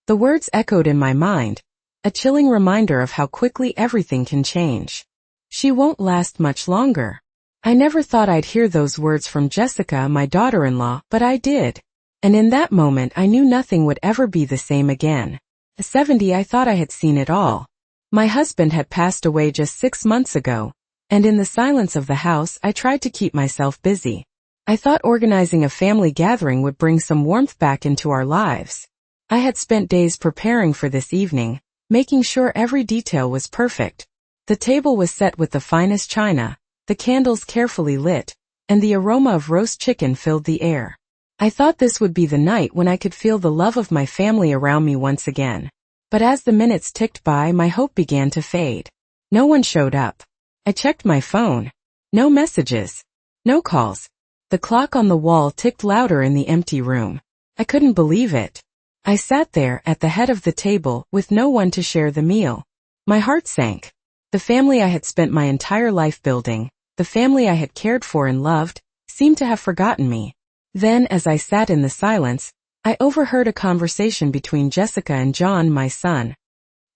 The words echoed in my mind, a chilling reminder of how quickly everything can change. She won't last much longer. I never thought I'd hear those words from Jessica, my daughter-in-law, but I did. And in that moment I knew nothing would ever be the same again. At 70 I thought I had seen it all. My husband had passed away just 6 months ago, and in the silence of the house I tried to keep myself busy. I thought organizing a family gathering would bring some warmth back into our lives. I had spent days preparing for this evening, making sure every detail was perfect. The table was set with the finest china, the candles carefully lit, and the aroma of roast chicken filled the air. I thought this would be the night when I could feel the love of my family around me once again. But as the minutes ticked by, my hope began to fade. No one showed up. I checked my phone. No messages. No calls. The clock on the wall ticked louder in the empty room. I couldn't believe it. I sat there at the head of the table with no one to share the meal. My heart sank. The family I had spent my entire life building, the family I had cared for and loved, seemed to have forgotten me. Then, as I sat in the silence, I overheard a conversation between Jessica and John, my son.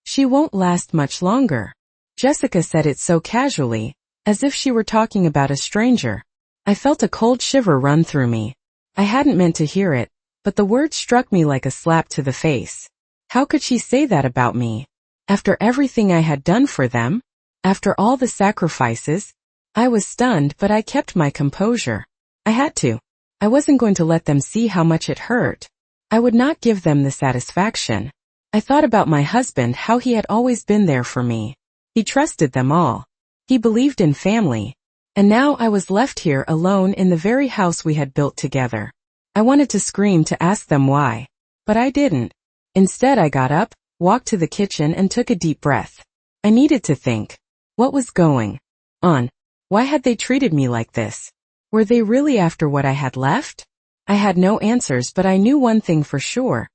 "She won't last much longer." Jessica said it so casually, as if she were talking about a stranger. I felt a cold shiver run through me. I hadn't meant to hear it, but the words struck me like a slap to the face. How could she say that about me? After everything I had done for them? After all the sacrifices? I was stunned, but I kept my composure. I had to. I wasn't going to let them see how much it hurt. I would not give them the satisfaction. I thought about my husband, how he had always been there for me. He trusted them all. He believed in family. And now I was left here alone in the very house we had built together. I wanted to scream to ask them why. But I didn't. Instead I got up, walked to the kitchen and took a deep breath. I needed to think. What was going on? Why had they treated me like this? Were they really after what I had left? I had no answers, but I knew one thing for sure.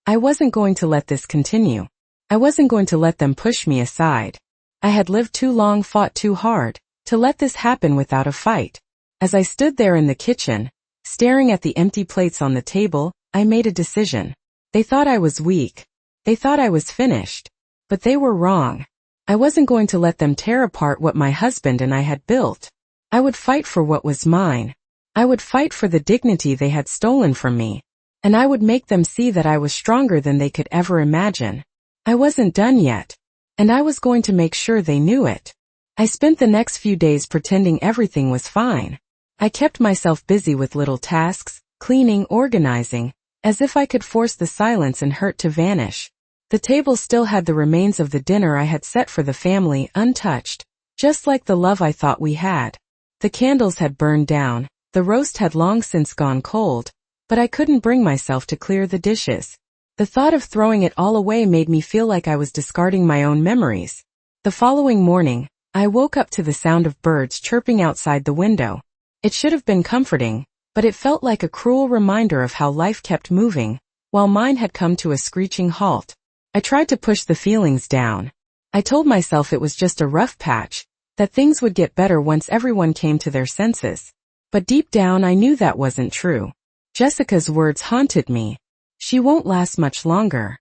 I wasn't going to let this continue. I wasn't going to let them push me aside. I had lived too long, fought too hard, to let this happen without a fight. As I stood there in the kitchen, staring at the empty plates on the table, I made a decision. They thought I was weak. They thought I was finished. But they were wrong. I wasn't going to let them tear apart what my husband and I had built. I would fight for what was mine. I would fight for the dignity they had stolen from me. And I would make them see that I was stronger than they could ever imagine. I wasn't done yet. And I was going to make sure they knew it. I spent the next few days pretending everything was fine. I kept myself busy with little tasks, cleaning, organizing, as if I could force the silence and hurt to vanish. The table still had the remains of the dinner I had set for the family untouched, just like the love I thought we had. The candles had burned down, the roast had long since gone cold, but I couldn't bring myself to clear the dishes. The thought of throwing it all away made me feel like I was discarding my own memories. The following morning, I woke up to the sound of birds chirping outside the window. It should have been comforting, but it felt like a cruel reminder of how life kept moving, while mine had come to a screeching halt. I tried to push the feelings down. I told myself it was just a rough patch, that things would get better once everyone came to their senses. But deep down I knew that wasn't true. Jessica's words haunted me. She won't last much longer.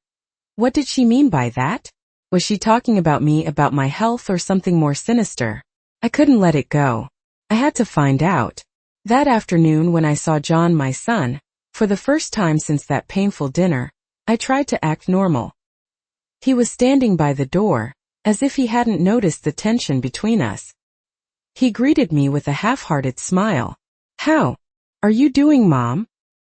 What did she mean by that? Was she talking about me, about my health, or something more sinister? I couldn't let it go. I had to find out. That afternoon when I saw John, my son, for the first time since that painful dinner, I tried to act normal. He was standing by the door, as if he hadn't noticed the tension between us. He greeted me with a half-hearted smile. "How are you doing, Mom?"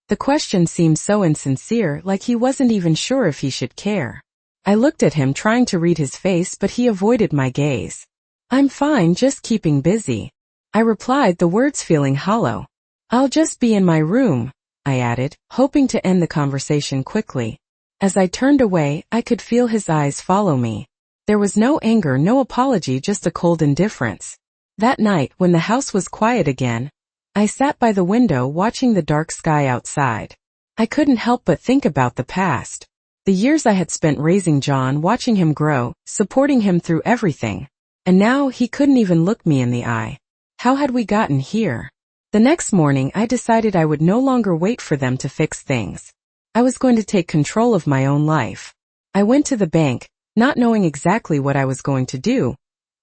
The question seemed so insincere, like he wasn't even sure if he should care. I looked at him trying to read his face, but he avoided my gaze. "I'm fine, just keeping busy," I replied, the words feeling hollow. "I'll just be in my room," I added, hoping to end the conversation quickly. As I turned away, I could feel his eyes follow me. There was no anger, no apology, just a cold indifference. That night, when the house was quiet again, I sat by the window watching the dark sky outside. I couldn't help but think about the past. The years I had spent raising John, watching him grow, supporting him through everything. And now he couldn't even look me in the eye. How had we gotten here? The next morning I decided I would no longer wait for them to fix things. I was going to take control of my own life. I went to the bank, not knowing exactly what I was going to do,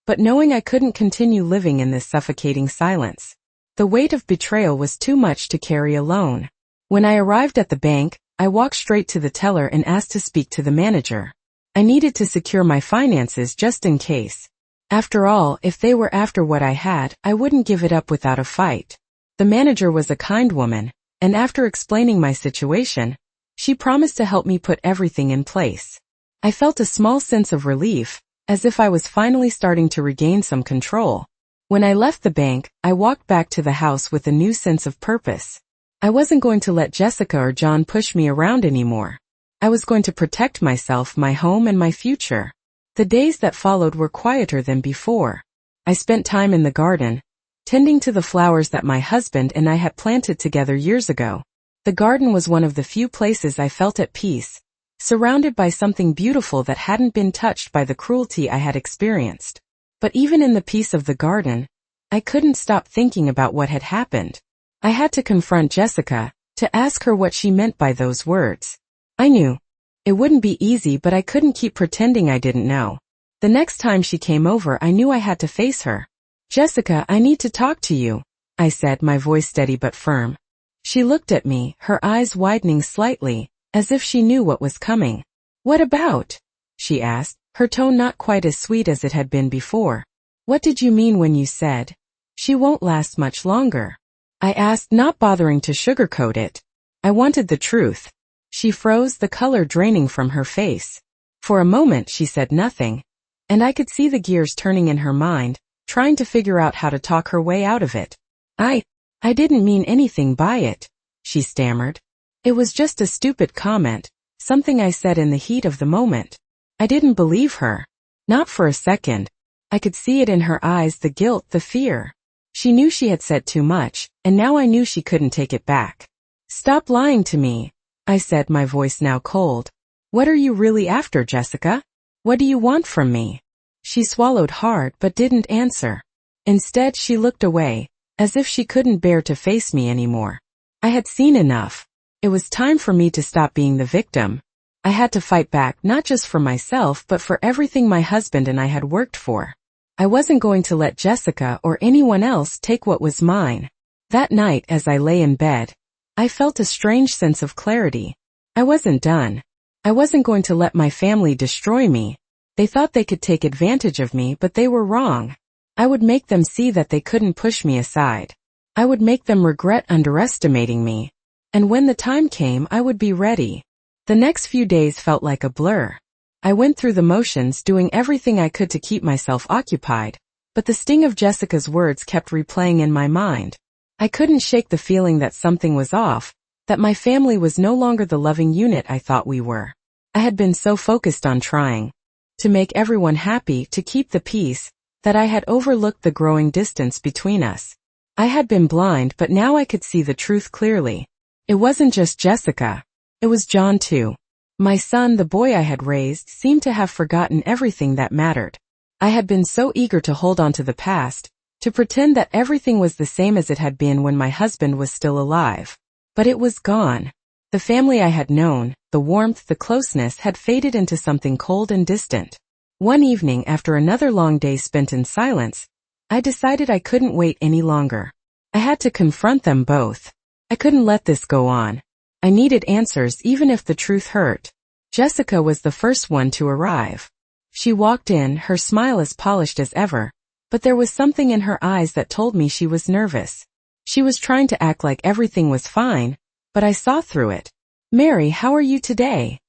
but knowing I couldn't continue living in this suffocating silence. The weight of betrayal was too much to carry alone. When I arrived at the bank, I walked straight to the teller and asked to speak to the manager. I needed to secure my finances just in case. After all, if they were after what I had, I wouldn't give it up without a fight. The manager was a kind woman, and after explaining my situation, she promised to help me put everything in place. I felt a small sense of relief, as if I was finally starting to regain some control. When I left the bank, I walked back to the house with a new sense of purpose. I wasn't going to let Jessica or John push me around anymore. I was going to protect myself, my home, and my future. The days that followed were quieter than before. I spent time in the garden, tending to the flowers that my husband and I had planted together years ago. The garden was one of the few places I felt at peace, surrounded by something beautiful that hadn't been touched by the cruelty I had experienced. But even in the peace of the garden, I couldn't stop thinking about what had happened. I had to confront Jessica, to ask her what she meant by those words. I knew it wouldn't be easy, but I couldn't keep pretending I didn't know. The next time she came over, I knew I had to face her. Jessica, I need to talk to you, I said, my voice steady but firm. She looked at me, her eyes widening slightly, as if she knew what was coming. What about? She asked, her tone not quite as sweet as it had been before. What did you mean when you said, she won't last much longer? I asked, not bothering to sugarcoat it. I wanted the truth. She froze, the color draining from her face. For a moment she said nothing, and I could see the gears turning in her mind, trying to figure out how to talk her way out of it. I didn't mean anything by it, she stammered. It was just a stupid comment, something I said in the heat of the moment. I didn't believe her. Not for a second. I could see it in her eyes, the guilt, the fear. She knew she had said too much, and now I knew she couldn't take it back. Stop lying to me, I said, my voice now cold. What are you really after, Jessica? What do you want from me? She swallowed hard but didn't answer. Instead, she looked away, as if she couldn't bear to face me anymore. I had seen enough. It was time for me to stop being the victim. I had to fight back, not just for myself but for everything my husband and I had worked for. I wasn't going to let Jessica or anyone else take what was mine. That night, as I lay in bed, I felt a strange sense of clarity. I wasn't done. I wasn't going to let my family destroy me. They thought they could take advantage of me, but they were wrong. I would make them see that they couldn't push me aside. I would make them regret underestimating me. And when the time came, I would be ready. The next few days felt like a blur. I went through the motions, doing everything I could to keep myself occupied, but the sting of Jessica's words kept replaying in my mind. I couldn't shake the feeling that something was off, that my family was no longer the loving unit I thought we were. I had been so focused on trying to make everyone happy, to keep the peace, that I had overlooked the growing distance between us. I had been blind, but now I could see the truth clearly. It wasn't just Jessica. It was John too. My son, the boy I had raised, seemed to have forgotten everything that mattered. I had been so eager to hold on to the past, to pretend that everything was the same as it had been when my husband was still alive. But it was gone. The family I had known, the warmth, the closeness, had faded into something cold and distant. One evening, after another long day spent in silence, I decided I couldn't wait any longer. I had to confront them both. I couldn't let this go on. I needed answers, even if the truth hurt. Jessica was the first one to arrive. She walked in, her smile as polished as ever, but there was something in her eyes that told me she was nervous. She was trying to act like everything was fine, but I saw through it. "Mary, how are you today?"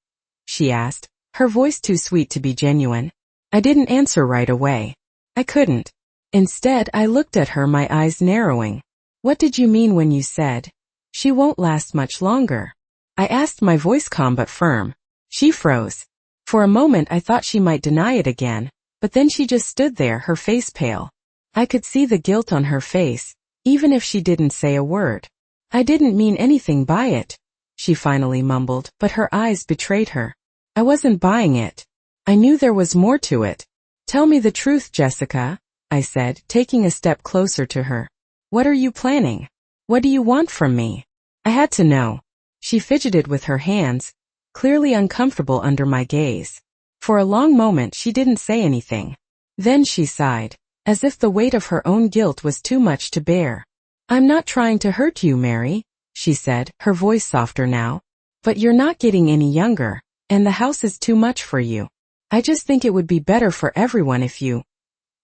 she asked, her voice too sweet to be genuine. I didn't answer right away. I couldn't. Instead, I looked at her, my eyes narrowing. "What did you mean when you said, she won't last much longer?" I asked, my voice calm but firm. She froze. For a moment I thought she might deny it again, but then she just stood there, her face pale. I could see the guilt on her face, even if she didn't say a word. "I didn't mean anything by it," she finally mumbled, but her eyes betrayed her. I wasn't buying it. I knew there was more to it. "Tell me the truth, Jessica," I said, taking a step closer to her. "What are you planning? What do you want from me?" I had to know. She fidgeted with her hands, clearly uncomfortable under my gaze. For a long moment she didn't say anything. Then she sighed, as if the weight of her own guilt was too much to bear. "I'm not trying to hurt you, Mary," she said, her voice softer now. "But you're not getting any younger, and the house is too much for you. I just think it would be better for everyone if you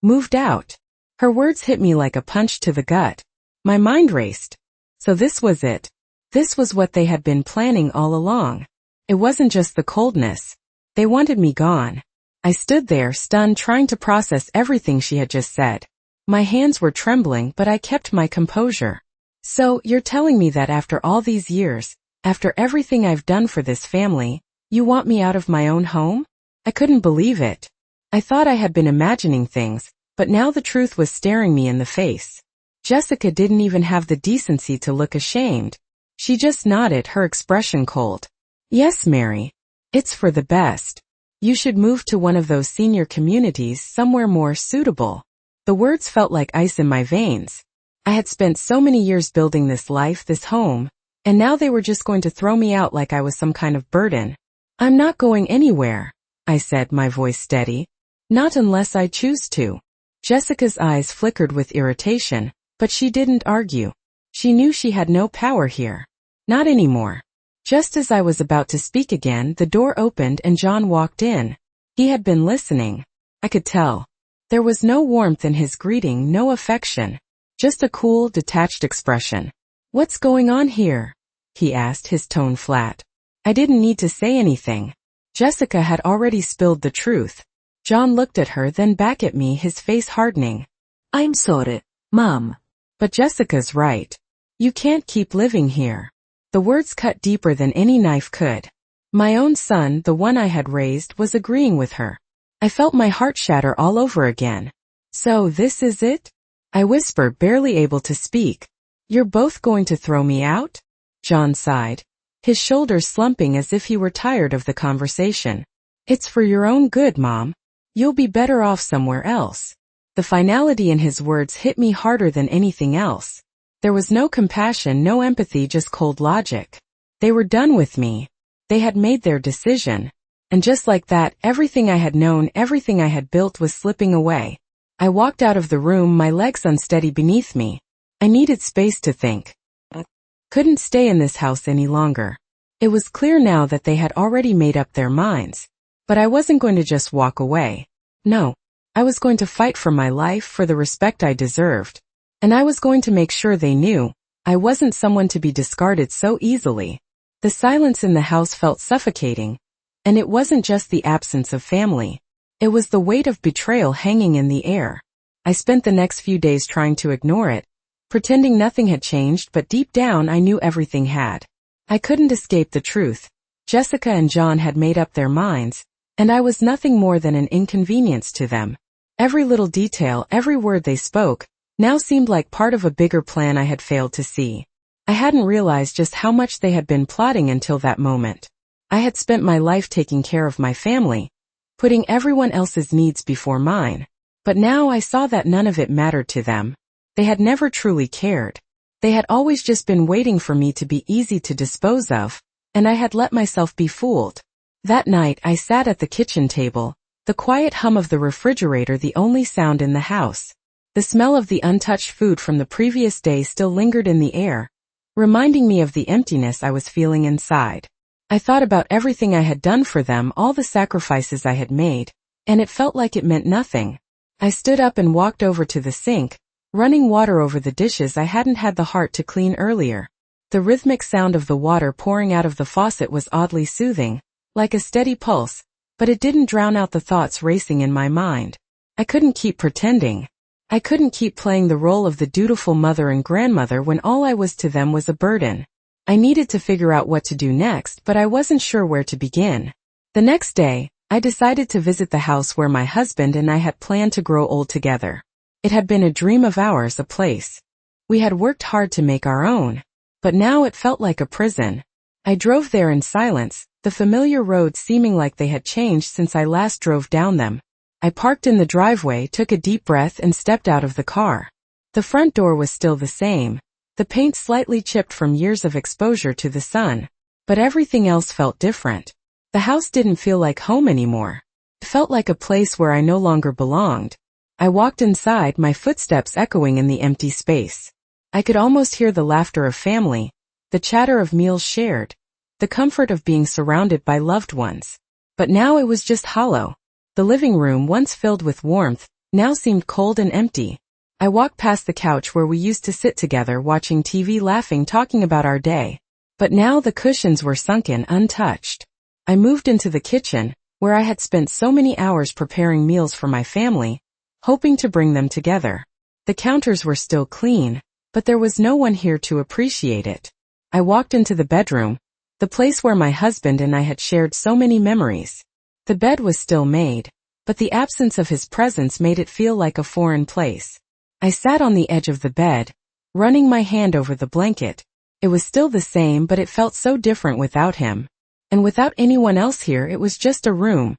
moved out." Her words hit me like a punch to the gut. My mind raced. So this was it. This was what they had been planning all along. It wasn't just the coldness. They wanted me gone. I stood there, stunned, trying to process everything she had just said. My hands were trembling, but I kept my composure. "So, you're telling me that after all these years, after everything I've done for this family, you want me out of my own home?" I couldn't believe it. I thought I had been imagining things, but now the truth was staring me in the face. Jessica didn't even have the decency to look ashamed. She just nodded, her expression cold. "Yes, Mary. It's for the best. You should move to one of those senior communities, somewhere more suitable." The words felt like ice in my veins. I had spent so many years building this life, this home, and now they were just going to throw me out like I was some kind of burden. "I'm not going anywhere," I said, my voice steady. "Not unless I choose to." Jessica's eyes flickered with irritation, but she didn't argue. She knew she had no power here. Not anymore. Just as I was about to speak again, the door opened and John walked in. He had been listening. I could tell. There was no warmth in his greeting, no affection. Just a cool, detached expression. "What's going on here?" he asked, his tone flat. I didn't need to say anything. Jessica had already spilled the truth. John looked at her, then back at me, his face hardening. "I'm sorry, Mom. But Jessica's right. You can't keep living here." The words cut deeper than any knife could. My own son, the one I had raised, was agreeing with her. I felt my heart shatter all over again. "So this is it?" I whispered, barely able to speak. "You're both going to throw me out?" John sighed, his shoulders slumping as if he were tired of the conversation. "It's for your own good, Mom. You'll be better off somewhere else." The finality in his words hit me harder than anything else. There was no compassion, no empathy, just cold logic. They were done with me. They had made their decision. And just like that, everything I had known, everything I had built was slipping away. I walked out of the room, my legs unsteady beneath me. I needed space to think. I couldn't stay in this house any longer. It was clear now that they had already made up their minds. But I wasn't going to just walk away. No. I was going to fight for my life, for the respect I deserved. And I was going to make sure they knew I wasn't someone to be discarded so easily. The silence in the house felt suffocating. And it wasn't just the absence of family. It was the weight of betrayal hanging in the air. I spent the next few days trying to ignore it, pretending nothing had changed, but deep down I knew everything had. I couldn't escape the truth. Jessica and John had made up their minds, and I was nothing more than an inconvenience to them. Every little detail, every word they spoke, now seemed like part of a bigger plan I had failed to see. I hadn't realized just how much they had been plotting until that moment. I had spent my life taking care of my family, putting everyone else's needs before mine. But now I saw that none of it mattered to them. They had never truly cared. They had always just been waiting for me to be easy to dispose of, and I had let myself be fooled. That night I sat at the kitchen table, the quiet hum of the refrigerator the only sound in the house. The smell of the untouched food from the previous day still lingered in the air, reminding me of the emptiness I was feeling inside. I thought about everything I had done for them, all the sacrifices I had made, and it felt like it meant nothing. I stood up and walked over to the sink, running water over the dishes I hadn't had the heart to clean earlier. The rhythmic sound of the water pouring out of the faucet was oddly soothing, like a steady pulse, but it didn't drown out the thoughts racing in my mind. I couldn't keep pretending. I couldn't keep playing the role of the dutiful mother and grandmother when all I was to them was a burden. I needed to figure out what to do next, but I wasn't sure where to begin. The next day, I decided to visit the house where my husband and I had planned to grow old together. It had been a dream of ours, a place we had worked hard to make our own, but now it felt like a prison. I drove there in silence, the familiar roads seeming like they had changed since I last drove down them. I parked in the driveway, took a deep breath, and stepped out of the car. The front door was still the same, the paint slightly chipped from years of exposure to the sun. But everything else felt different. The house didn't feel like home anymore. It felt like a place where I no longer belonged. I walked inside, my footsteps echoing in the empty space. I could almost hear the laughter of family, the chatter of meals shared, the comfort of being surrounded by loved ones. But now it was just hollow. The living room, once filled with warmth, now seemed cold and empty. I walked past the couch where we used to sit together watching TV, laughing, talking about our day. But now the cushions were sunken, untouched. I moved into the kitchen, where I had spent so many hours preparing meals for my family, hoping to bring them together. The counters were still clean, but there was no one here to appreciate it. I walked into the bedroom, the place where my husband and I had shared so many memories. The bed was still made, but the absence of his presence made it feel like a foreign place. I sat on the edge of the bed, running my hand over the blanket. It was still the same, but it felt so different without him. And without anyone else here, it was just a room,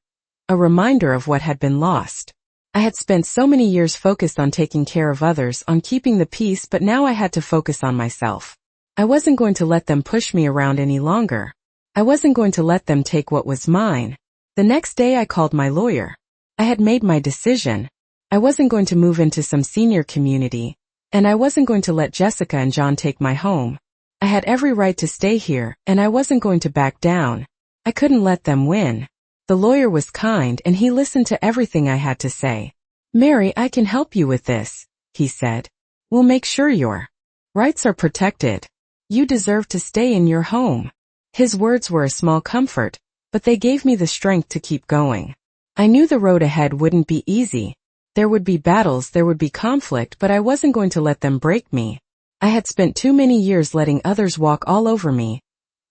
a reminder of what had been lost. I had spent so many years focused on taking care of others, on keeping the peace, but now I had to focus on myself. I wasn't going to let them push me around any longer. I wasn't going to let them take what was mine. The next day I called my lawyer. I had made my decision. I wasn't going to move into some senior community, and I wasn't going to let Jessica and John take my home. I had every right to stay here, and I wasn't going to back down. I couldn't let them win. The lawyer was kind, and he listened to everything I had to say. "Mary, I can help you with this," he said. "We'll make sure your rights are protected. You deserve to stay in your home." His words were a small comfort, but they gave me the strength to keep going. I knew the road ahead wouldn't be easy. There would be battles, there would be conflict, but I wasn't going to let them break me. I had spent too many years letting others walk all over me,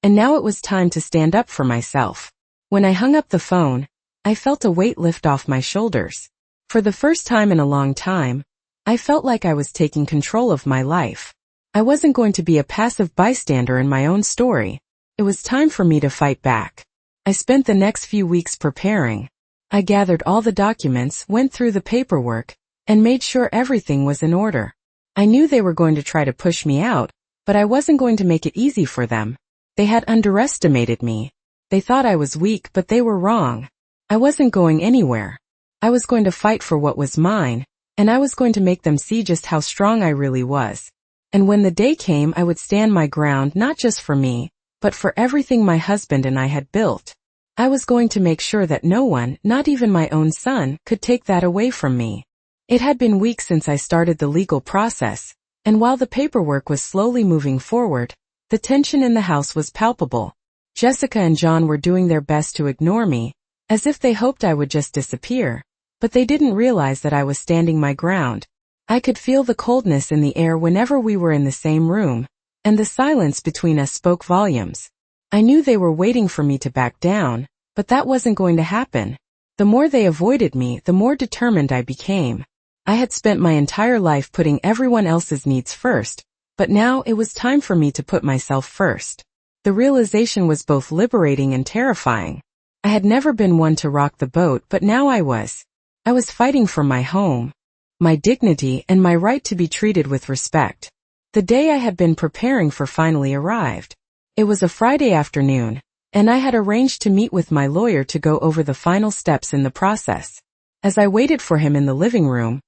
and now it was time to stand up for myself. When I hung up the phone, I felt a weight lift off my shoulders. For the first time in a long time, I felt like I was taking control of my life. I wasn't going to be a passive bystander in my own story. It was time for me to fight back. I spent the next few weeks preparing. I gathered all the documents, went through the paperwork, and made sure everything was in order. I knew they were going to try to push me out, but I wasn't going to make it easy for them. They had underestimated me. They thought I was weak, but they were wrong. I wasn't going anywhere. I was going to fight for what was mine, and I was going to make them see just how strong I really was. And when the day came, I would stand my ground, not just for me, but for everything my husband and I had built. I was going to make sure that no one, not even my own son, could take that away from me. It had been weeks since I started the legal process, and while the paperwork was slowly moving forward, the tension in the house was palpable. Jessica and John were doing their best to ignore me, as if they hoped I would just disappear, but they didn't realize that I was standing my ground. I could feel the coldness in the air whenever we were in the same room, and the silence between us spoke volumes. I knew they were waiting for me to back down, but that wasn't going to happen. The more they avoided me, the more determined I became. I had spent my entire life putting everyone else's needs first, but now it was time for me to put myself first. The realization was both liberating and terrifying. I had never been one to rock the boat, but now I was. I was fighting for my home, my dignity, and my right to be treated with respect. The day I had been preparing for finally arrived. It was a Friday afternoon, and I had arranged to meet with my lawyer to go over the final steps in the process. As I waited for him in the living room,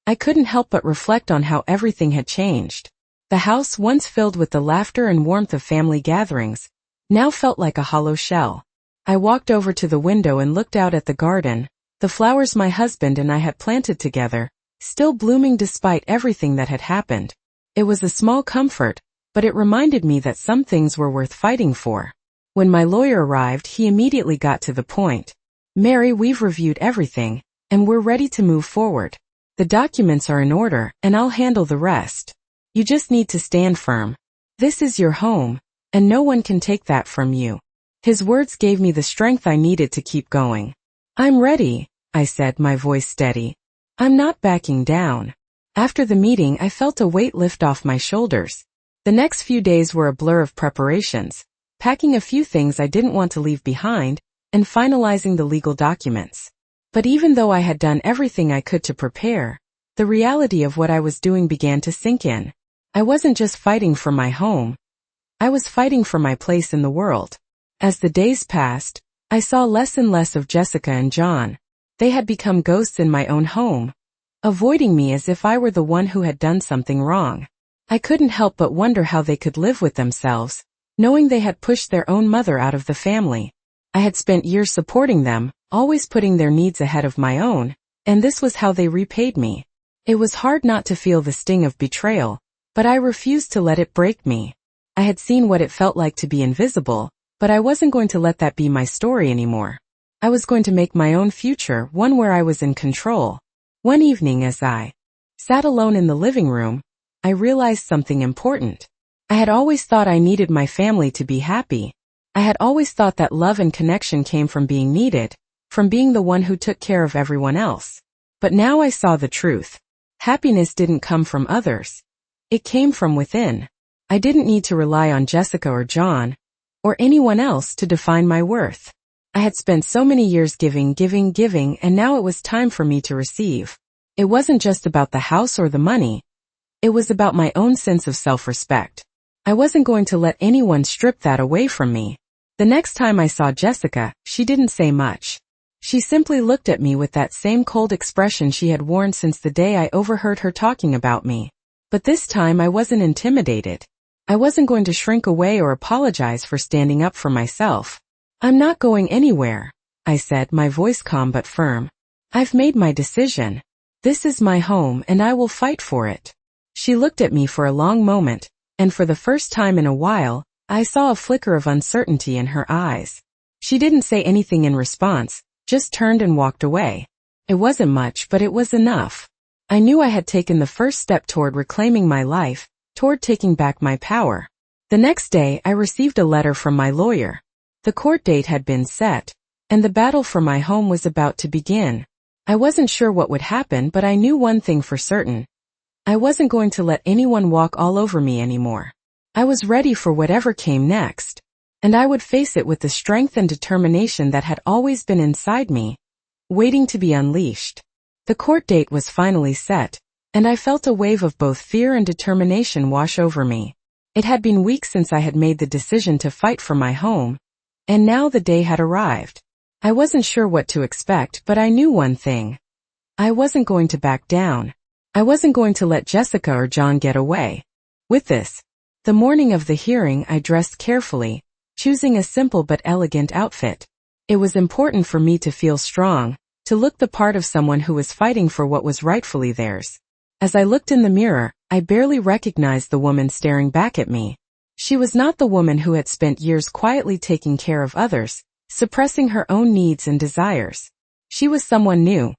I couldn't help but reflect on how everything had changed. The house, once filled with the laughter and warmth of family gatherings, now felt like a hollow shell. I walked over to the window and looked out at the garden, the flowers my husband and I had planted together, still blooming despite everything that had happened. It was a small comfort, but it reminded me that some things were worth fighting for. When my lawyer arrived, he immediately got to the point. "Mary, we've reviewed everything, and we're ready to move forward. The documents are in order, and I'll handle the rest. You just need to stand firm. This is your home, and no one can take that from you." His words gave me the strength I needed to keep going. "I'm ready," I said, my voice steady. "I'm not backing down." After the meeting, I felt a weight lift off my shoulders. The next few days were a blur of preparations, packing a few things I didn't want to leave behind, and finalizing the legal documents. But even though I had done everything I could to prepare, the reality of what I was doing began to sink in. I wasn't just fighting for my home. I was fighting for my place in the world. As the days passed, I saw less and less of Jessica and John. They had become ghosts in my own home, avoiding me as if I were the one who had done something wrong. I couldn't help but wonder how they could live with themselves, knowing they had pushed their own mother out of the family. I had spent years supporting them, always putting their needs ahead of my own, and this was how they repaid me. It was hard not to feel the sting of betrayal, but I refused to let it break me. I had seen what it felt like to be invisible, but I wasn't going to let that be my story anymore. I was going to make my own future one where I was in control. One evening as I sat alone in the living room, I realized something important. I had always thought I needed my family to be happy. I had always thought that love and connection came from being needed, from being the one who took care of everyone else. But now I saw the truth. Happiness didn't come from others. It came from within. I didn't need to rely on Jessica or John, or anyone else to define my worth. I had spent so many years giving, and now it was time for me to receive. It wasn't just about the house or the money. It was about my own sense of self-respect. I wasn't going to let anyone strip that away from me. The next time I saw Jessica, she didn't say much. She simply looked at me with that same cold expression she had worn since the day I overheard her talking about me. But this time I wasn't intimidated. I wasn't going to shrink away or apologize for standing up for myself. "I'm not going anywhere," I said, my voice calm but firm. "I've made my decision. This is my home and I will fight for it." She looked at me for a long moment, and for the first time in a while, I saw a flicker of uncertainty in her eyes. She didn't say anything in response, just turned and walked away. It wasn't much, but it was enough. I knew I had taken the first step toward reclaiming my life, toward taking back my power. The next day, I received a letter from my lawyer. The court date had been set, and the battle for my home was about to begin. I wasn't sure what would happen, but I knew one thing for certain. I wasn't going to let anyone walk all over me anymore. I was ready for whatever came next, and I would face it with the strength and determination that had always been inside me, waiting to be unleashed. The court date was finally set, and I felt a wave of both fear and determination wash over me. It had been weeks since I had made the decision to fight for my home, and now the day had arrived. I wasn't sure what to expect, but I knew one thing. I wasn't going to back down. I wasn't going to let Jessica or John get away with this. The morning of the hearing, I dressed carefully, choosing a simple but elegant outfit. It was important for me to feel strong, to look the part of someone who was fighting for what was rightfully theirs. As I looked in the mirror, I barely recognized the woman staring back at me. She was not the woman who had spent years quietly taking care of others, suppressing her own needs and desires. She was someone new.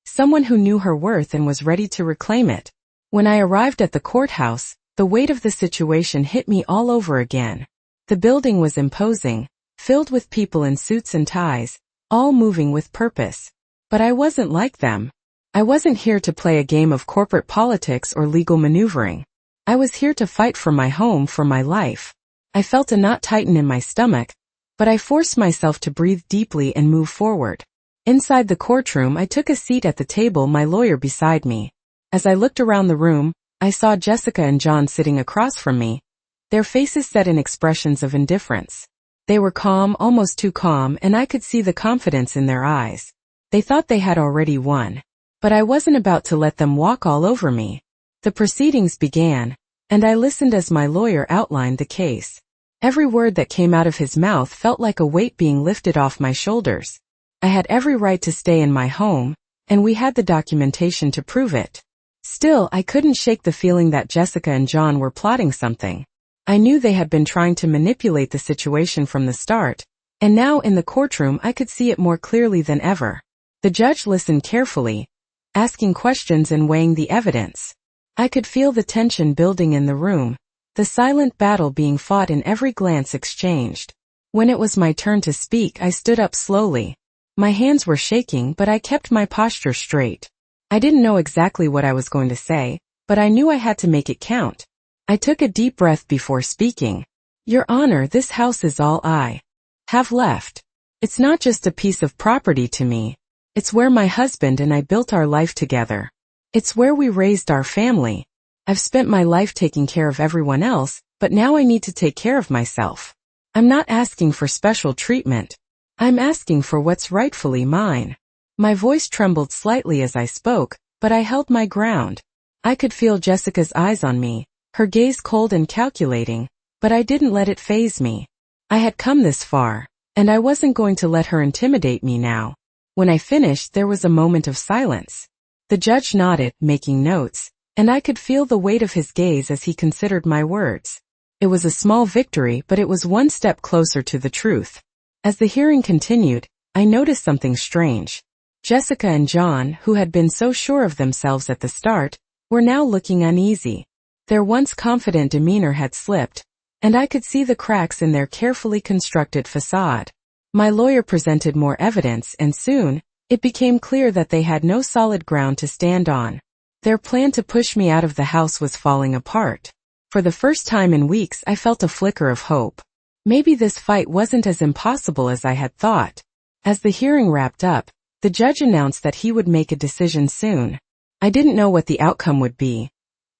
Someone who knew her worth and was ready to reclaim it. When I arrived at the courthouse, the weight of the situation hit me all over again. The building was imposing, filled with people in suits and ties, all moving with purpose. But I wasn't like them. I wasn't here to play a game of corporate politics or legal maneuvering. I was here to fight for my home, for my life. I felt a knot tighten in my stomach, but I forced myself to breathe deeply and move forward. Inside the courtroom, I took a seat at the table, my lawyer beside me. As I looked around the room, I saw Jessica and John sitting across from me, their faces set in expressions of indifference. They were calm, almost too calm, and I could see the confidence in their eyes. They thought they had already won. But I wasn't about to let them walk all over me. The proceedings began, and I listened as my lawyer outlined the case. Every word that came out of his mouth felt like a weight being lifted off my shoulders. I had every right to stay in my home, and we had the documentation to prove it. Still, I couldn't shake the feeling that Jessica and John were plotting something. I knew they had been trying to manipulate the situation from the start, and now in the courtroom I could see it more clearly than ever. The judge listened carefully, asking questions and weighing the evidence. I could feel the tension building in the room, the silent battle being fought in every glance exchanged. When it was my turn to speak, I stood up slowly. My hands were shaking, but I kept my posture straight. I didn't know exactly what I was going to say, but I knew I had to make it count. I took a deep breath before speaking. Your Honor, this house is all I have left. It's not just a piece of property to me. It's where my husband and I built our life together. It's where we raised our family. I've spent my life taking care of everyone else, but now I need to take care of myself. I'm not asking for special treatment. I'm asking for what's rightfully mine. My voice trembled slightly as I spoke, but I held my ground. I could feel Jessica's eyes on me, her gaze cold and calculating, but I didn't let it faze me. I had come this far, and I wasn't going to let her intimidate me now. When I finished, there was a moment of silence. The judge nodded, making notes, and I could feel the weight of his gaze as he considered my words. It was a small victory, but it was one step closer to the truth. As the hearing continued, I noticed something strange. Jessica and John, who had been so sure of themselves at the start, were now looking uneasy. Their once confident demeanor had slipped, and I could see the cracks in their carefully constructed facade. My lawyer presented more evidence, and soon, it became clear that they had no solid ground to stand on. Their plan to push me out of the house was falling apart. For the first time in weeks, I felt a flicker of hope. Maybe this fight wasn't as impossible as I had thought. As the hearing wrapped up, the judge announced that he would make a decision soon. I didn't know what the outcome would be,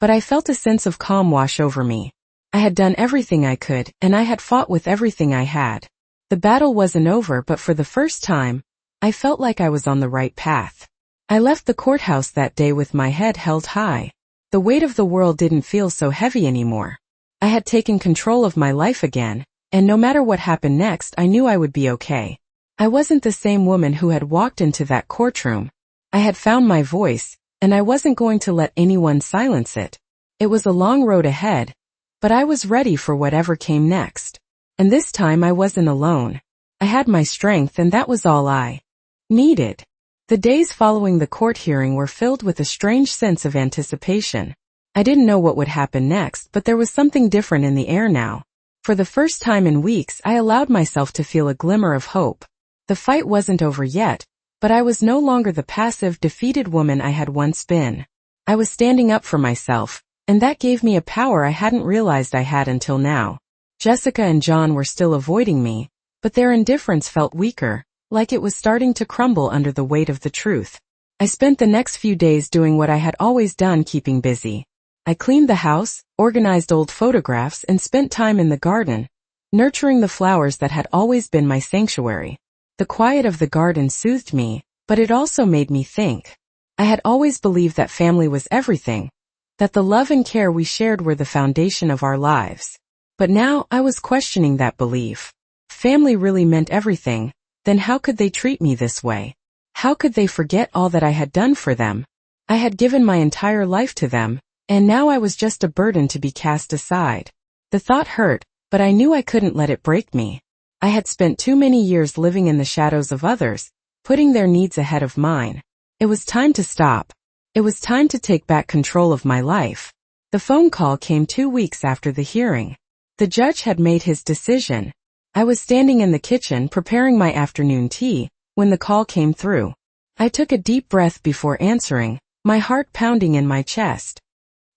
but I felt a sense of calm wash over me. I had done everything I could, and I had fought with everything I had. The battle wasn't over, but for the first time, I felt like I was on the right path. I left the courthouse that day with my head held high. The weight of the world didn't feel so heavy anymore. I had taken control of my life again, and no matter what happened next, I knew I would be okay. I wasn't the same woman who had walked into that courtroom. I had found my voice, and I wasn't going to let anyone silence it. It was a long road ahead, but I was ready for whatever came next. And this time I wasn't alone. I had my strength, and that was all I needed. The days following the court hearing were filled with a strange sense of anticipation. I didn't know what would happen next, but there was something different in the air now. For the first time in weeks, I allowed myself to feel a glimmer of hope. The fight wasn't over yet, but I was no longer the passive, defeated woman I had once been. I was standing up for myself, and that gave me a power I hadn't realized I had until now. Jessica and John were still avoiding me, but their indifference felt weaker, like it was starting to crumble under the weight of the truth. I spent the next few days doing what I had always done, keeping busy. I cleaned the house, organized old photographs, and spent time in the garden, nurturing the flowers that had always been my sanctuary. The quiet of the garden soothed me, but it also made me think. I had always believed that family was everything, that the love and care we shared were the foundation of our lives. But now I was questioning that belief. Family really meant everything, then how could they treat me this way? How could they forget all that I had done for them? I had given my entire life to them, and now I was just a burden to be cast aside. The thought hurt, but I knew I couldn't let it break me. I had spent too many years living in the shadows of others, putting their needs ahead of mine. It was time to stop. It was time to take back control of my life. The phone call came 2 weeks after the hearing. The judge had made his decision. I was standing in the kitchen preparing my afternoon tea when the call came through. I took a deep breath before answering, my heart pounding in my chest.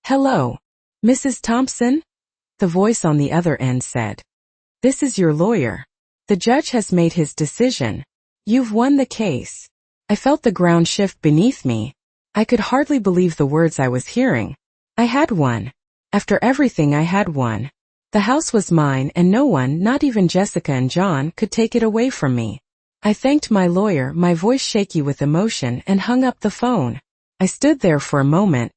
"Hello, Mrs. Thompson?" The voice on the other end said. "This is your lawyer. The judge has made his decision. You've won the case." I felt the ground shift beneath me. I could hardly believe the words I was hearing. I had won. After everything, I had won. The house was mine, and no one, not even Jessica and John, could take it away from me. I thanked my lawyer, my voice shaky with emotion, and hung up the phone. I stood there for a moment,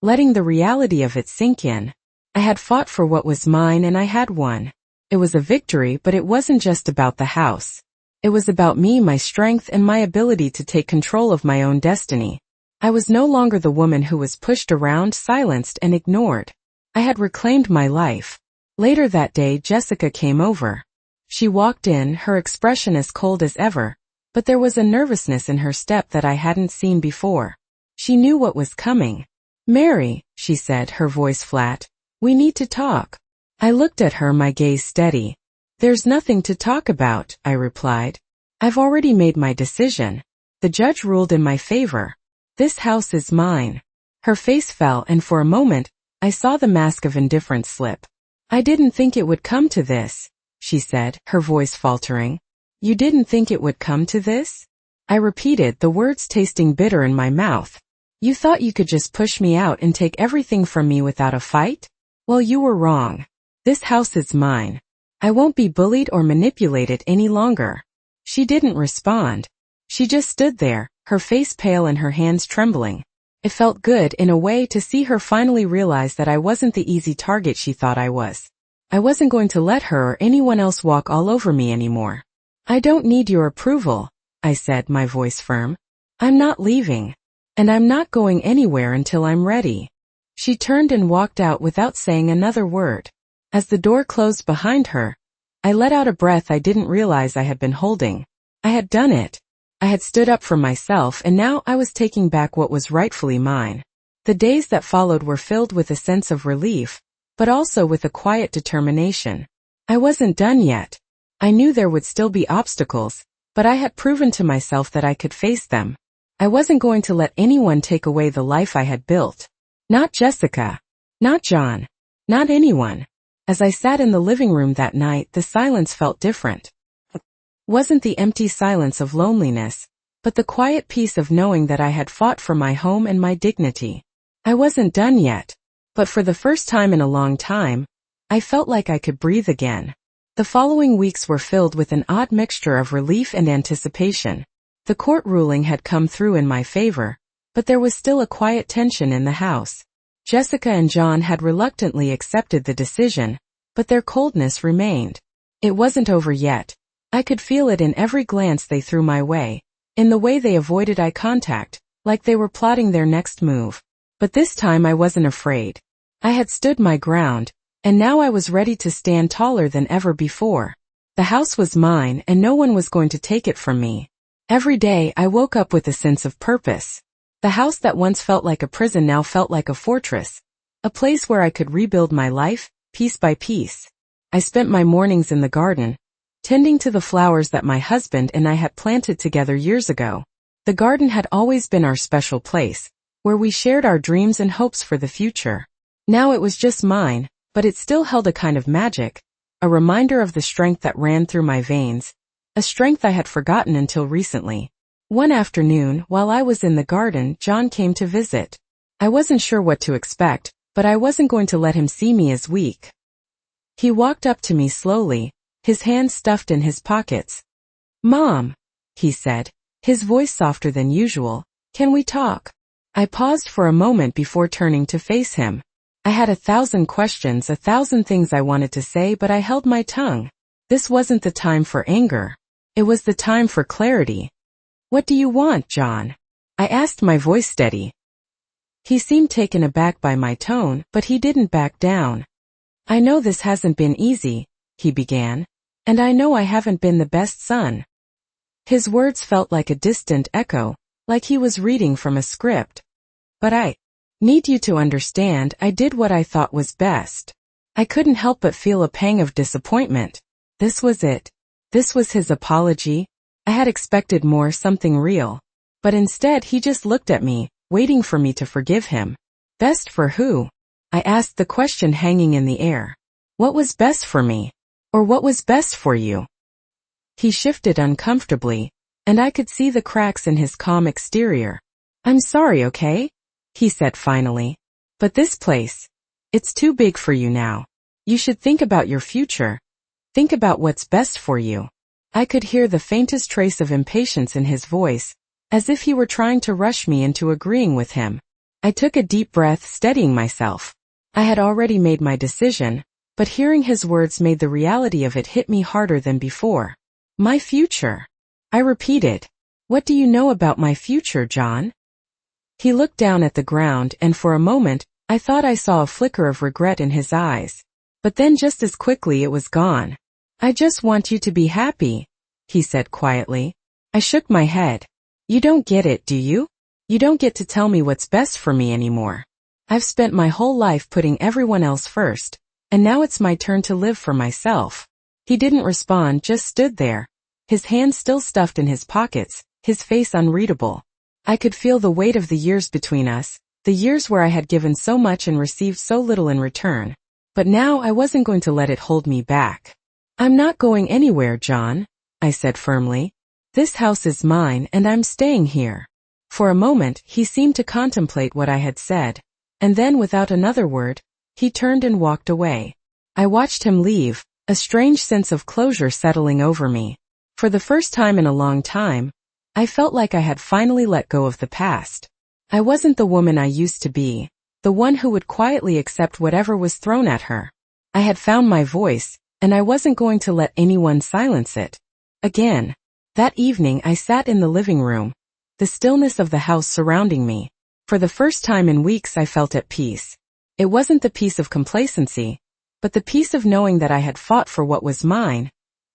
letting the reality of it sink in. I had fought for what was mine, and I had won. It was a victory, but it wasn't just about the house. It was about me, my strength, and my ability to take control of my own destiny. I was no longer the woman who was pushed around, silenced, and ignored. I had reclaimed my life. Later that day, Jessica came over. She walked in, her expression as cold as ever, but there was a nervousness in her step that I hadn't seen before. She knew what was coming. "Mary," she said, her voice flat, "we need to talk." I looked at her, my gaze steady. "There's nothing to talk about," I replied. "I've already made my decision. The judge ruled in my favor. This house is mine." Her face fell, and for a moment, I saw the mask of indifference slip. "I didn't think it would come to this," she said, her voice faltering. "You didn't think it would come to this?" I repeated, the words tasting bitter in my mouth. "You thought you could just push me out and take everything from me without a fight? Well, you were wrong. This house is mine. I won't be bullied or manipulated any longer. She didn't respond. She just stood there, her face pale and her hands trembling. It felt good in a way to see her finally realize that I wasn't the easy target she thought I was. I wasn't going to let her or anyone else walk all over me anymore. I don't need your approval, I said, my voice firm. I'm not leaving. And I'm not going anywhere until I'm ready. She turned and walked out without saying another word. As the door closed behind her, I let out a breath I didn't realize I had been holding. I had done it. I had stood up for myself and now I was taking back what was rightfully mine. The days that followed were filled with a sense of relief, but also with a quiet determination. I wasn't done yet. I knew there would still be obstacles, but I had proven to myself that I could face them. I wasn't going to let anyone take away the life I had built. Not Jessica. Not John. Not anyone. As I sat in the living room that night, the silence felt different. Wasn't the empty silence of loneliness, but the quiet peace of knowing that I had fought for my home and my dignity. I wasn't done yet, but for the first time in a long time, I felt like I could breathe again. The following weeks were filled with an odd mixture of relief and anticipation. The court ruling had come through in my favor, but there was still a quiet tension in the house. Jessica and John had reluctantly accepted the decision, but their coldness remained. It wasn't over yet. I could feel it in every glance they threw my way, in the way they avoided eye contact, like they were plotting their next move. But this time I wasn't afraid. I had stood my ground, and now I was ready to stand taller than ever before. The house was mine and no one was going to take it from me. Every day I woke up with a sense of purpose. The house that once felt like a prison now felt like a fortress, a place where I could rebuild my life, piece by piece. I spent my mornings in the garden, tending to the flowers that my husband and I had planted together years ago. The garden had always been our special place, where we shared our dreams and hopes for the future. Now it was just mine, but it still held a kind of magic, a reminder of the strength that ran through my veins, a strength I had forgotten until recently. One afternoon, while I was in the garden, John came to visit. I wasn't sure what to expect, but I wasn't going to let him see me as weak. He walked up to me slowly, his hands stuffed in his pockets. "Mom," he said, his voice softer than usual, "can we talk?" I paused for a moment before turning to face him. I had 1,000 questions, 1,000 things I wanted to say, but I held my tongue. This wasn't the time for anger. It was the time for clarity. "What do you want, John?" I asked, my voice steady. He seemed taken aback by my tone, but he didn't back down. "I know this hasn't been easy," he began, "and I know I haven't been the best son." His words felt like a distant echo, like he was reading from a script. "But I need you to understand, I did what I thought was best." I couldn't help but feel a pang of disappointment. This was it. This was his apology. I had expected more, something real. But instead he just looked at me, waiting for me to forgive him. Best for who? I asked, the question hanging in the air. What was best for me? Or what was best for you? He shifted uncomfortably, and I could see the cracks in his calm exterior. "I'm sorry, okay?" he said finally. "But this place, it's too big for you now. You should think about your future. Think about what's best for you." I could hear the faintest trace of impatience in his voice, as if he were trying to rush me into agreeing with him. I took a deep breath, steadying myself. I had already made my decision, but hearing his words made the reality of it hit me harder than before. "My future," I repeated. "What do you know about my future, John?" He looked down at the ground, and for a moment, I thought I saw a flicker of regret in his eyes. But then just as quickly it was gone. "I just want you to be happy," he said quietly. I shook my head. "You don't get it, do you? You don't get to tell me what's best for me anymore. I've spent my whole life putting everyone else first, and now it's my turn to live for myself." He didn't respond, just stood there, his hands still stuffed in his pockets, his face unreadable. I could feel the weight of the years between us, the years where I had given so much and received so little in return. But now I wasn't going to let it hold me back. "I'm not going anywhere, John," I said firmly. "This house is mine and I'm staying here." For a moment, he seemed to contemplate what I had said, and then without another word, he turned and walked away. I watched him leave, a strange sense of closure settling over me. For the first time in a long time, I felt like I had finally let go of the past. I wasn't the woman I used to be, the one who would quietly accept whatever was thrown at her. I had found my voice, and I wasn't going to let anyone silence it. Again, that evening I sat in the living room, the stillness of the house surrounding me. For the first time in weeks I felt at peace. It wasn't the peace of complacency, but the peace of knowing that I had fought for what was mine,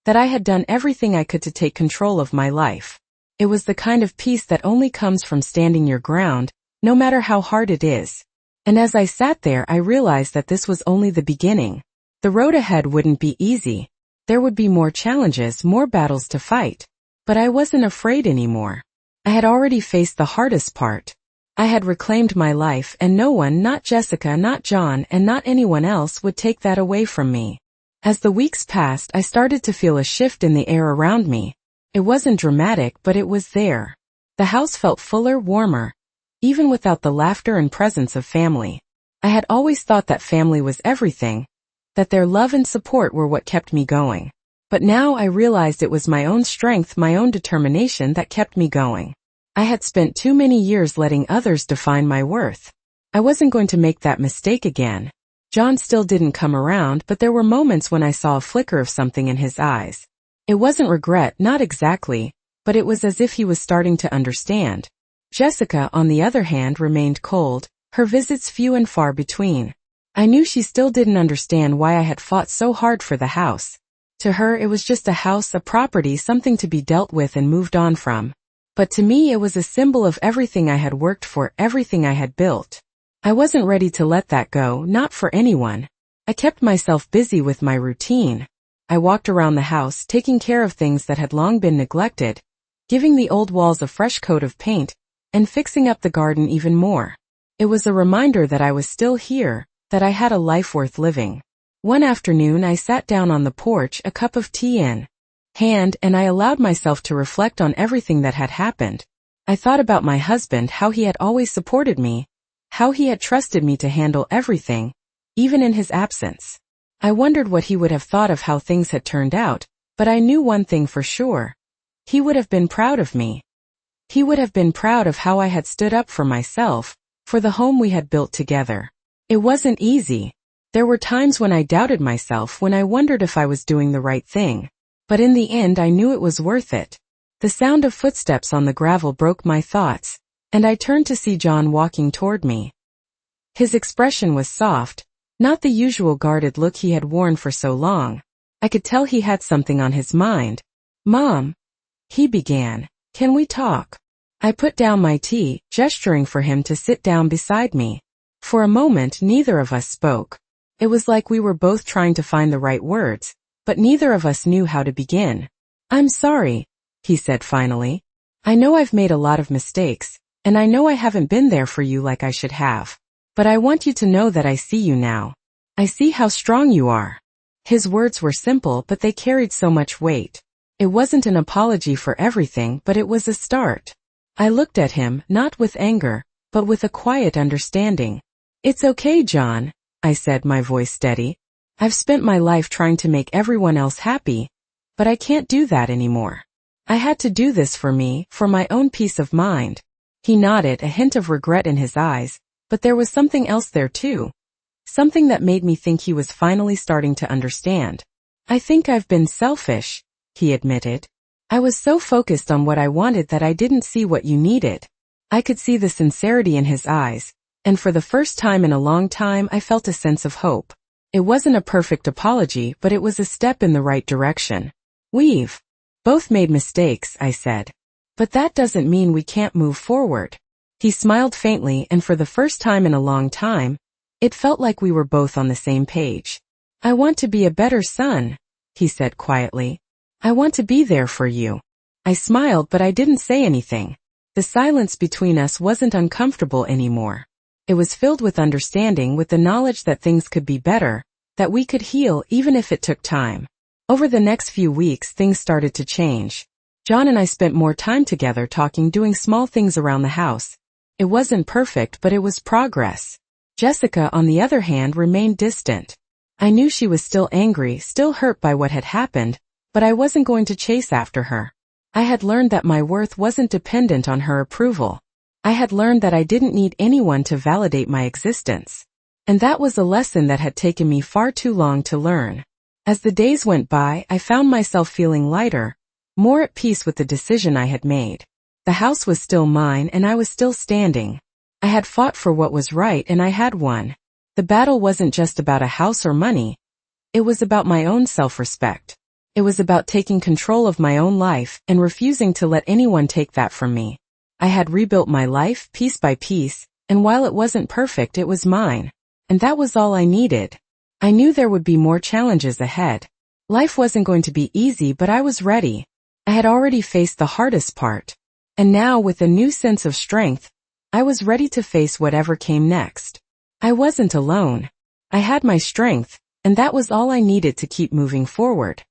that I had done everything I could to take control of my life. It was the kind of peace that only comes from standing your ground, no matter how hard it is. And as I sat there, I realized that this was only the beginning. The road ahead wouldn't be easy. There would be more challenges, more battles to fight. But I wasn't afraid anymore. I had already faced the hardest part. I had reclaimed my life, and no one, not Jessica, not John, and not anyone else, would take that away from me. As the weeks passed, I started to feel a shift in the air around me. It wasn't dramatic, but it was there. The house felt fuller, warmer, even without the laughter and presence of family. I had always thought that family was everything, that their love and support were what kept me going. But now I realized it was my own strength, my own determination that kept me going. I had spent too many years letting others define my worth. I wasn't going to make that mistake again. John still didn't come around, but there were moments when I saw a flicker of something in his eyes. It wasn't regret, not exactly, but it was as if he was starting to understand. Jessica, on the other hand, remained cold, her visits few and far between. I knew she still didn't understand why I had fought so hard for the house. To her it was just a house, a property, something to be dealt with and moved on from. But to me it was a symbol of everything I had worked for, everything I had built. I wasn't ready to let that go, not for anyone. I kept myself busy with my routine. I walked around the house, taking care of things that had long been neglected, giving the old walls a fresh coat of paint, and fixing up the garden even more. It was a reminder that I was still here, that I had a life worth living. One afternoon I sat down on the porch, a cup of tea in hand, and I allowed myself to reflect on everything that had happened. I thought about my husband, how he had always supported me, how he had trusted me to handle everything, even in his absence. I wondered what he would have thought of how things had turned out, but I knew one thing for sure. He would have been proud of me. He would have been proud of how I had stood up for myself, for the home we had built together. It wasn't easy. There were times when I doubted myself, when I wondered if I was doing the right thing. But in the end I knew it was worth it. The sound of footsteps on the gravel broke my thoughts, and I turned to see John walking toward me. His expression was soft, not the usual guarded look he had worn for so long. I could tell he had something on his mind. "Mom," he began, "can we talk?" I put down my tea, gesturing for him to sit down beside me. For a moment neither of us spoke. It was like we were both trying to find the right words, but neither of us knew how to begin. "I'm sorry," he said finally. "I know I've made a lot of mistakes, and I know I haven't been there for you like I should have. But I want you to know that I see you now. I see how strong you are." His words were simple, but they carried so much weight. It wasn't an apology for everything, but it was a start. I looked at him, not with anger, but with a quiet understanding. "It's okay, John," I said, my voice steady. "I've spent my life trying to make everyone else happy, but I can't do that anymore. I had to do this for me, for my own peace of mind." He nodded, a hint of regret in his eyes, but there was something else there too. Something that made me think he was finally starting to understand. "I think I've been selfish," he admitted. "I was so focused on what I wanted that I didn't see what you needed." I could see the sincerity in his eyes, and for the first time in a long time I felt a sense of hope. It wasn't a perfect apology, but it was a step in the right direction. "We've both made mistakes," I said. "But that doesn't mean we can't move forward." He smiled faintly, and for the first time in a long time, it felt like we were both on the same page. "I want to be a better son," he said quietly. "I want to be there for you." I smiled, but I didn't say anything. The silence between us wasn't uncomfortable anymore. It was filled with understanding, with the knowledge that things could be better, that we could heal even if it took time. Over the next few weeks things started to change. John and I spent more time together talking, doing small things around the house. It wasn't perfect, but it was progress. Jessica, on the other hand, remained distant. I knew she was still angry, still hurt by what had happened, but I wasn't going to chase after her. I had learned that my worth wasn't dependent on her approval. I had learned that I didn't need anyone to validate my existence. And that was a lesson that had taken me far too long to learn. As the days went by, I found myself feeling lighter, more at peace with the decision I had made. The house was still mine and I was still standing. I had fought for what was right and I had won. The battle wasn't just about a house or money. It was about my own self-respect. It was about taking control of my own life and refusing to let anyone take that from me. I had rebuilt my life piece by piece, and while it wasn't perfect, it was mine. And that was all I needed. I knew there would be more challenges ahead. Life wasn't going to be easy, but I was ready. I had already faced the hardest part. And now, with a new sense of strength, I was ready to face whatever came next. I wasn't alone. I had my strength, and that was all I needed to keep moving forward.